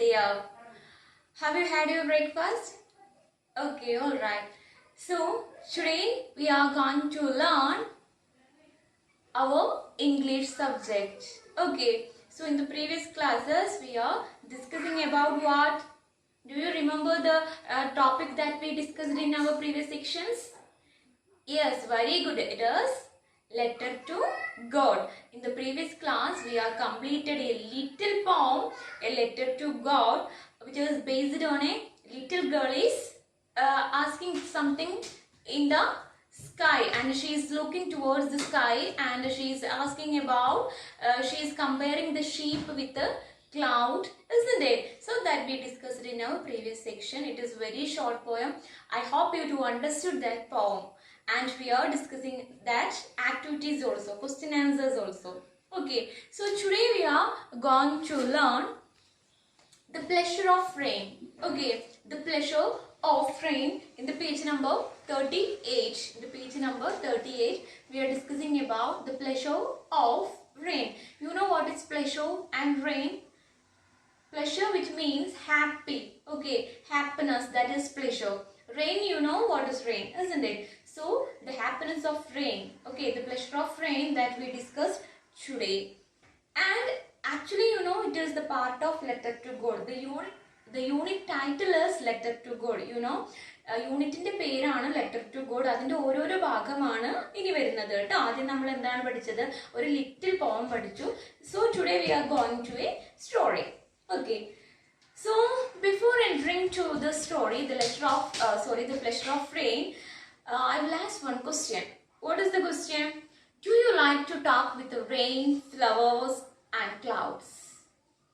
dear. Have you had your breakfast? Okay, alright. So, today we are going to learn our English subject. Okay, so in the previous classes we are discussing about what? Do you remember the topic that we discussed in our previous sections? Yes, very good. It is letter to God. In the previous class, we have completed a little poem, a letter to God, which is based on a little girl is asking something in the sky, and she is looking towards the sky, and she is asking about, she is comparing the sheep with the cloud, isn't it? So that we discussed in our previous section. It is very short poem. I hope you to understood that poem. And we are discussing that activities also, question answers also. Okay, so today we are going to learn the pleasure of rain. Okay, the pleasure of rain in the page number 38. In the page number 38, we are discussing about the pleasure of rain. You know what is pleasure and rain? Pleasure, which means happy. Okay, happiness, that is pleasure. Rain, you know what is rain, isn't it? So, the happiness of rain. Okay, the pleasure of rain that we discussed today. And actually, you know, it is the part of letter to God. The unit title is letter to God. You know, യൂണിറ്റിന്റെ പേരാണ് letter to God. അതിന്റെ ഓരോരോ ഭാഗമാണ് ഇനി വരുന്നത് കേട്ടോ. ആദ്യം നമ്മൾ എന്താണ് പഠിച്ചത്? ഒരു ലിറ്റിൽ പോം പഠിച്ചു. So today we are going to a story. Okay, so before entering to the story, the pleasure of rain, I will ask one question. What is the question? Do you like to talk with the rain, flowers and clouds?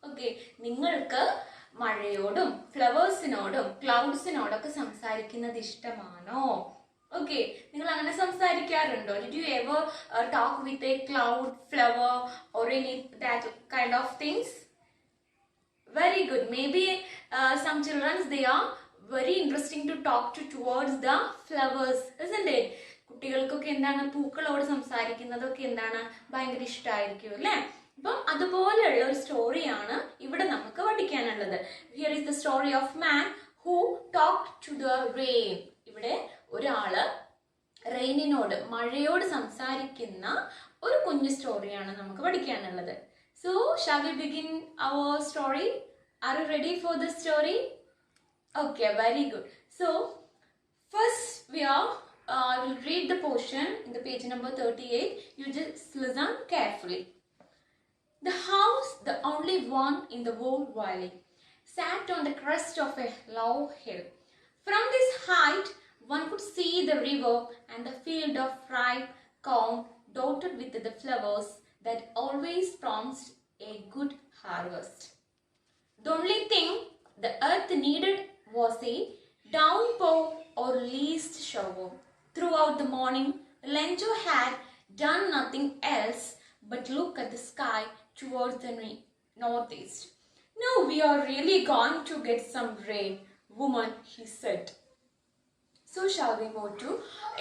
Okay, നിങ്ങൾക്ക് മഴയോടും ഫ്ലവേഴ്സിനോടും ക്ലൗഡ്സിനോടൊക്കെ സംസാരിക്കുന്നത് ഇഷ്ടമാണോ? Okay, നിങ്ങൾ അങ്ങനെ സംസാരിക്കാറുണ്ടോ? Did you ever talk with a cloud, flower or any that kind of things? Very good. Maybe some children, they are very interesting to talk to towards the flowers, isn't it? കുട്ടികൾക്കൊക്കെ എന്താണ് പൂക്കളോട് സംസാരിക്കുന്നതൊക്കെ എന്താണ് ഭയങ്കര ഇഷ്ടമായിരിക്കും അല്ലേ? അപ്പം അതുപോലെയുള്ള ഒരു സ്റ്റോറിയാണ് ഇവിടെ നമുക്ക് പഠിക്കാനുള്ളത്. Here is the story of man who talk to the rain. ഇവിടെ ഒരാള് റെയിനിനോട്, മഴയോട് സംസാരിക്കുന്ന ഒരു കുഞ്ഞു സ്റ്റോറിയാണ് നമുക്ക് പഠിക്കാനുള്ളത്. So, shall we begin our story? Are you ready for the story? Okay, very good. So, first we are, I will read the portion in the page number 38. You just listen carefully. The house, the only one in the whole valley, sat on the crest of a low hill. From this height, one could see the river and the field of ripe corn dotted with the flowers that always promised a good harvest. The only thing the earth needed was a downpour or least shower. Throughout the morning, Lenjo had done nothing else but look at the sky towards the northeast. Now we are really going to get some rain, woman, he said. So shall we move to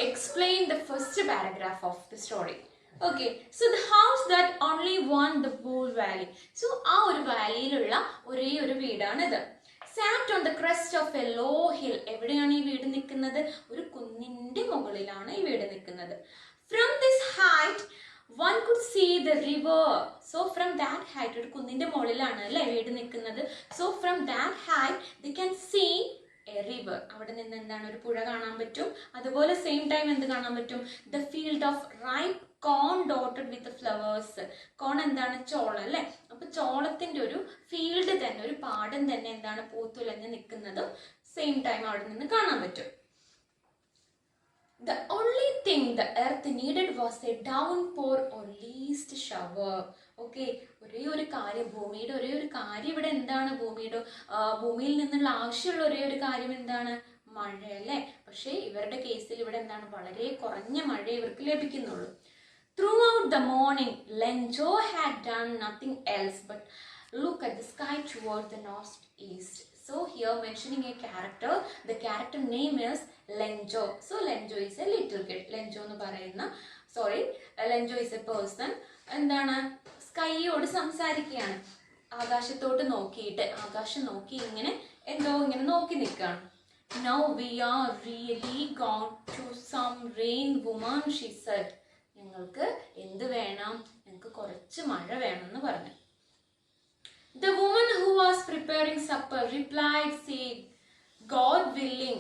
explain the first paragraph of the story. Okay, so the house that only won the whole valley. So ആ ഒരു വാലിയിലുള്ള ഒരേ ഒരു വീടാണിത്. Sat on the crest of a low hill. എവിടെയാണ് ഈ വീട് നിൽക്കുന്നത്? ഒരു കുന്നിന്റെ മുകളിലാണ് ഈ വീട് നിൽക്കുന്നത്. From this height, one could see the river. So from that height, ഒരു കുന്നിന്റെ മുകളിലാണ് അല്ലേ വീട് നിൽക്കുന്നത്. So from that height, they can see a river. അവിടെ നിന്ന് എന്താണ് ഒരു പുഴ കാണാൻ പറ്റും. അതുപോലെ സെയിം ടൈം എന്ത് കാണാൻ പറ്റും? The field of ripe corn dotted with the flowers. കോൺ എന്താണ്? ചോളം അല്ലേ? അപ്പൊ ചോളത്തിന്റെ ഒരു ഫീൽഡ് തന്നെ, ഒരു പാടം തന്നെ എന്താണ് പൂത്തുലഞ്ഞ് നിൽക്കുന്നതും സെയിം ടൈം അവിടെ നിന്ന് കാണാൻ പറ്റും. The only thing the earth needed was a downpour or least shower. Okay, ഒരേ ഒരു കാര്യം, ഭൂമിയുടെ ഒരേ ഒരു കാര്യം ഇവിടെ എന്താണ്? ഭൂമിയിൽ നിന്നുള്ള ആവശ്യമുള്ള ഒരേ ഒരു കാര്യം എന്താണ്? മഴ അല്ലേ? പക്ഷേ ഇവരുടെ കേസിൽ ഇവിടെ എന്താണ്? വളരെ കുറഞ്ഞ മഴ ഇവർക്ക് ലഭിക്കുന്നുള്ളൂ. Throughout the morning, Lenjo had done nothing else but look at the sky towards the northeast. So here mentioning a character, the character name is Lenjo. So Lenjo is a little kid. Lenjo എന്ന് പറയുന്ന, Lenjo is a person. എന്താണ്? സ്കൈയോട് സംസാരിക്കുകയാണ്. ആകാശത്തോട്ട് നോക്കിയിട്ട് ആകാശം നോക്കി ഇങ്ങനെ എന്തോ ഇങ്ങനെ നോക്കി നിൽക്കുകയാണ്. Now we are really gone to some rain woman, she said. ഞങ്ങൾക്ക് എന്ത് വേണം? ഞങ്ങൾക്ക് കുറച്ച് മഴ വേണമെന്ന് പറഞ്ഞു. The woman who was preparing supper replied, saying, God willing.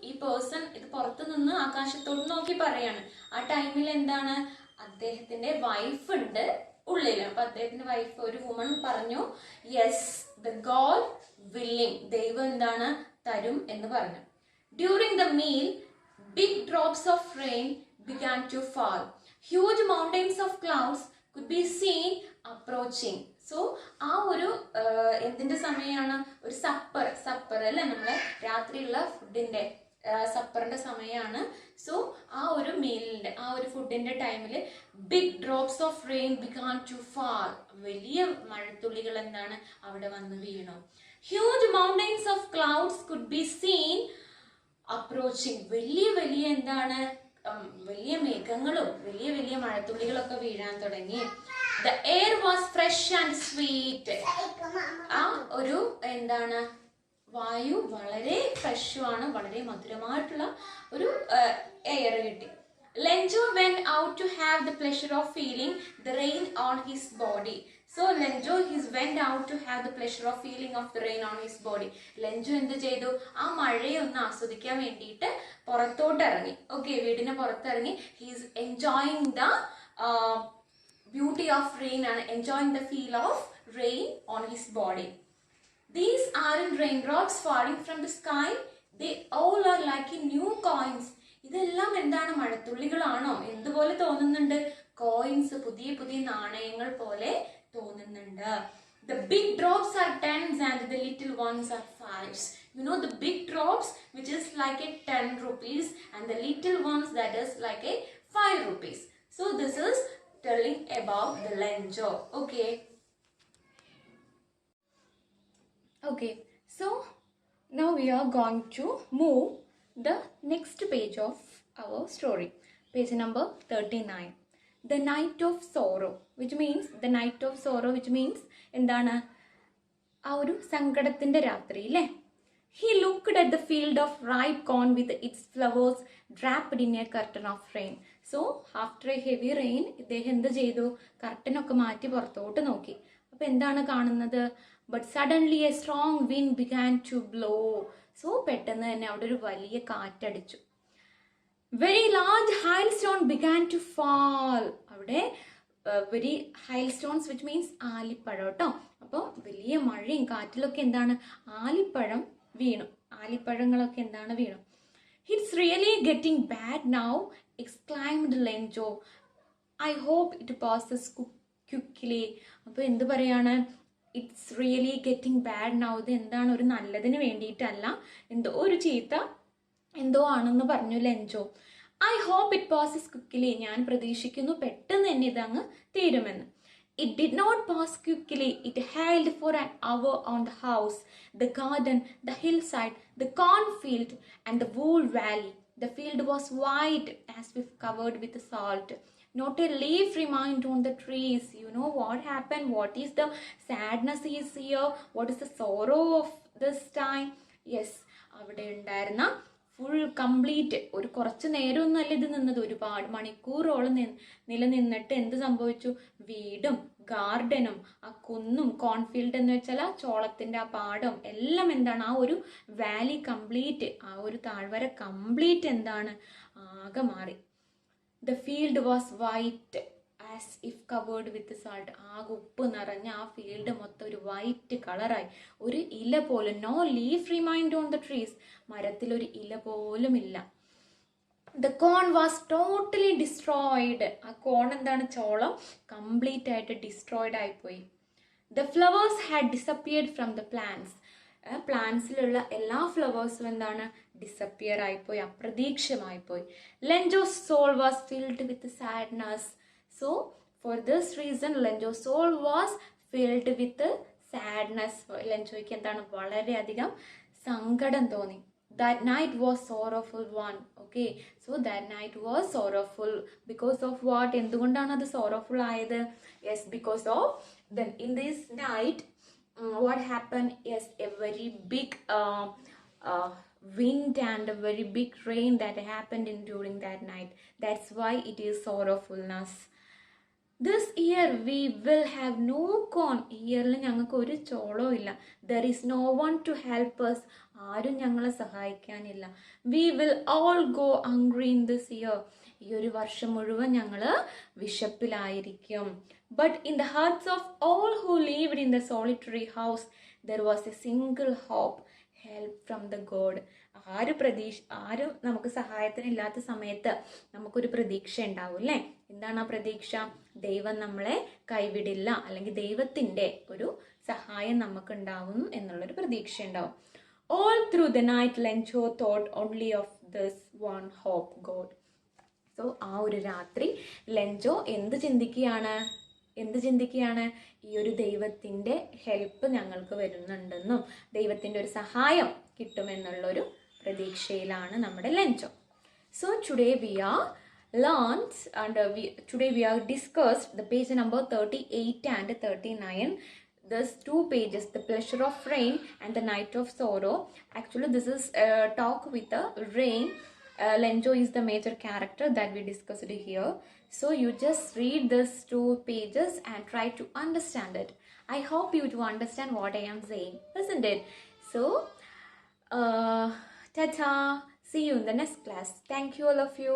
ഈ പേഴ്സൺ ഇത് പുറത്തു നിന്ന് ആകാശത്തോട്ട് നോക്കി പറയാണ്. ആ ടൈമിൽ എന്താണ്, അദ്ദേഹത്തിന്റെ വൈഫ് ഉണ്ട് ഉള്ളിൽ. അപ്പൊ അദ്ദേഹത്തിന്റെ വൈഫ്, ഒരു വുമൺ പറഞ്ഞു, യെസ്, ദ ഗോഡ് വില്ലിംഗ്, ദൈവം എന്താണ്, തരും എന്ന് പറഞ്ഞു. During the meal big drops of rain began to fall. Huge mountains of clouds could be seen approaching. So ആ ഒരു എന്തിന്റെ സമയമാണ്, ഒരു സപ്പർ അല്ലെ, നമ്മളെ രാത്രിയുള്ള ഫുഡിന്റെ സപ്പറിന്റെ സമയമാണ്. സോ ആ ഒരു മീലിന്റെ ആ ഒരു ഫുഡിന്റെ ടൈമിൽ big drops of rain began to fall, വലിയ മഴത്തുള്ളികൾ എന്താണ് അവിടെ വന്ന് വീണു. Huge mountains of clouds could be seen approaching, വലിയ എന്താണ്, വലിയ മേഘങ്ങളും വലിയ മഴത്തുള്ളികളൊക്കെ വീഴാൻ തുടങ്ങി. The air was fresh and sweet. ആ ഒരു എന്താണ്, വായു വളരെ ഫ്രഷുമാണ്, വളരെ മധുരമായിട്ടുള്ള ഒരു എയർ കിട്ടി. Lenjo went out to have the pleasure of feeling the rain on his body. So Lenjo went out to have the pleasure of feeling of the rain on his body. Lenjo എന്ത് ചെയ്തു, ആ മഴയെ ഒന്ന് ആസ്വദിക്കാൻ വേണ്ടിയിട്ട് പുറത്തോട്ട് ഇറങ്ങി. Okay, വീടിന് പുറത്തിറങ്ങി. he is enjoying the beauty of rain and enjoying the feel of rain on his body. These aren't raindrops falling from the sky, they all are like new coins. ഇതെല്ലാം എന്താണ്, മഴത്തുള്ളികളാണോ? എന്തുപോലെ തോന്നുന്നുണ്ട്? കോയിൻസ്, പുതിയ നാണയങ്ങൾ പോലെ തോന്നുന്നുണ്ട്. The big drops are tens and the little ones are fives. The big drops, which is like a 10 rupees, and the little ones, that is like a 5 rupees. So this is telling about the Lenjo. Okay, so now we are going to move the next page of our story, page number 39. The night of sorrow, which means എന്താണ്, ആ ഒരു സങ്കടത്തിന്റെ രാത്രി അല്ലേ. He looked at the field of ripe corn with its flowers draped in a curtain of rain. So after a heavy rain, ഇദ്ദേഹം എന്ത് ചെയ്തു, കർട്ടനൊക്കെ മാറ്റി പുറത്തോട്ട് നോക്കി. അപ്പൊ എന്താണ് കാണുന്നത്, but suddenly a strong wind began to blow. So പെട്ടെന്ന് തന്നെ അവിടെ ഒരു വലിയ കാറ്റടിച്ചു. Very large hailstone began to fall. അവിടെ വെരി hailstones, which means ആലിപ്പഴം കേട്ടോ. അപ്പോൾ വലിയ മഴയും കാറ്റിലൊക്കെ എന്താണ്, ആലിപ്പഴങ്ങളൊക്കെ എന്താണ് വീണു. It's really getting bad now, exclaimed Lenjo. I hope it passes quickly. അപ്പോൾ എന്ത് പറയാണ്, it's really getting bad now. ഇത് എന്താണ്, ഒരു നല്ലതിന് വേണ്ടിയിട്ടല്ല, എന്തോ ഒരു ചീത്ത എന്തോ ആണെന്ന് പറഞ്ഞു Lencho. I hope it passes quickly, ഞാൻ പ്രതീക്ഷിക്കുന്നു പെട്ടെന്ന് തന്നെ ഇതങ്ങ് തീരുമെന്ന്. It did not pass quickly. It hailed for an hour on the house, the garden, the hillside, the cornfield, and the whole valley. The field was white as if covered with salt. Not a leaf remained on the trees. You know what happened? What is the sadness is here? What is the sorrow of this time? Yes, അവിടെ ഉണ്ടായിരുന്ന full complete ഒരു കുറച്ച് നേരമൊന്നുമല്ല ഇത് നിന്നത്, ഒരുപാട് മണിക്കൂറോളം നിലനിന്നിട്ട് എന്ത് സംഭവിച്ചു, വീടും ഗാർഡനും ആ കുന്നും കോൺഫീൽഡ് എന്ന് വെച്ചാൽ ആ ചോളത്തിൻ്റെ ആ പാടം എല്ലാം എന്താണ്, ആ ഒരു വാലി കംപ്ലീറ്റ്, ആ ഒരു താഴ്വര കംപ്ലീറ്റ് എന്താണ്, ആകെ മാറി. The field was white as if covered with salt. ആകെ ഉപ്പ് നിറഞ്ഞ ആ ഫീൽഡ് മൊത്തം ഒരു വൈറ്റ് കളറായി. ഒരു ഇല പോലും, no leaf remained on the trees, മരത്തിലൊരു ഇല പോലും ഇല്ല. The corn was totally destroyed. ആ കോൺ എന്താണ്, ചോളം കംപ്ലീറ്റ് ആയിട്ട് ഡിസ്ട്രോയിഡ് ആയിപ്പോയി. The flowers had disappeared from the plants. പ്ലാന്റ്സിലുള്ള എല്ലാ ഫ്ലവേഴ്സും എന്താണ്, ഡിസപ്പിയർ ആയിപ്പോയി, അപ്രതീക്ഷമായിപ്പോയി. Lencho's soul was filled with sadness. So for this reason Lencho's soul was filled with sadness. ലെഞ്ചോയ്ക്ക് എന്താണ്, വളരെയധികം സങ്കടം തോന്നി. That night was sorrowful one. Okay, so that night was sorrowful because of what? എന്തുകൊണ്ടാണ് അത് sorrowful ആയത്? Yes, because of then in this night what happened is a very big wind and a very big rain that happened in during that night. That's why it is sorrowfulness. This year we will have no corn. ഇയറിൽ ഞങ്ങൾക്ക് ഒരു ചോളവും ഇല്ല. There is no one to help us. ആരും ഞങ്ങളെ സഹായിക്കാനില്ല. We will all go hungry in this year. ഈ ഒരു വർഷം മുഴുവൻ ഞങ്ങൾ വിശപ്പിലായിരിക്കും. But in the hearts of all who lived in the solitary house, there was a single hope, help from the God. ആരും നമുക്ക് സഹായത്തിനില്ലാത്ത സമയത്ത് നമുക്കൊരു പ്രതീക്ഷ ഉണ്ടാവും അല്ലേ? എന്താണ് ആ പ്രതീക്ഷ? ദൈവം നമ്മളെ കൈവിടില്ല, അല്ലെങ്കിൽ ദൈവത്തിൻ്റെ ഒരു സഹായം നമുക്ക് ഉണ്ടാവും എന്നുള്ളൊരു പ്രതീക്ഷ ഉണ്ടാവും. All through the night Lencho thought only of this one hope, God. So ആ ഒരു രാത്രി ലെഞ്ചോ എന്ത് ചിന്തിക്കുകയാണ്? ഈ ഒരു ദൈവത്തിൻ്റെ ഹെൽപ്പ് ഞങ്ങൾക്ക് വരുന്നുണ്ടെന്നും ദൈവത്തിൻ്റെ ഒരു സഹായം കിട്ടുമെന്നുള്ളൊരു പ്രതീക്ഷയിലാണ് നമ്മുടെ Lencho. So today we are learned and today we are discussed the page number 38 and 39. There's 2 pages, the pleasure of rain and the night of sorrow. Actually this is a talk with the rain. Lencho is the major character that we discussed here. So you just read these 2 pages and try to understand it. I hope you do understand what I am saying, isn't it? So ta-ta, see you in the next class. Thank you all of you.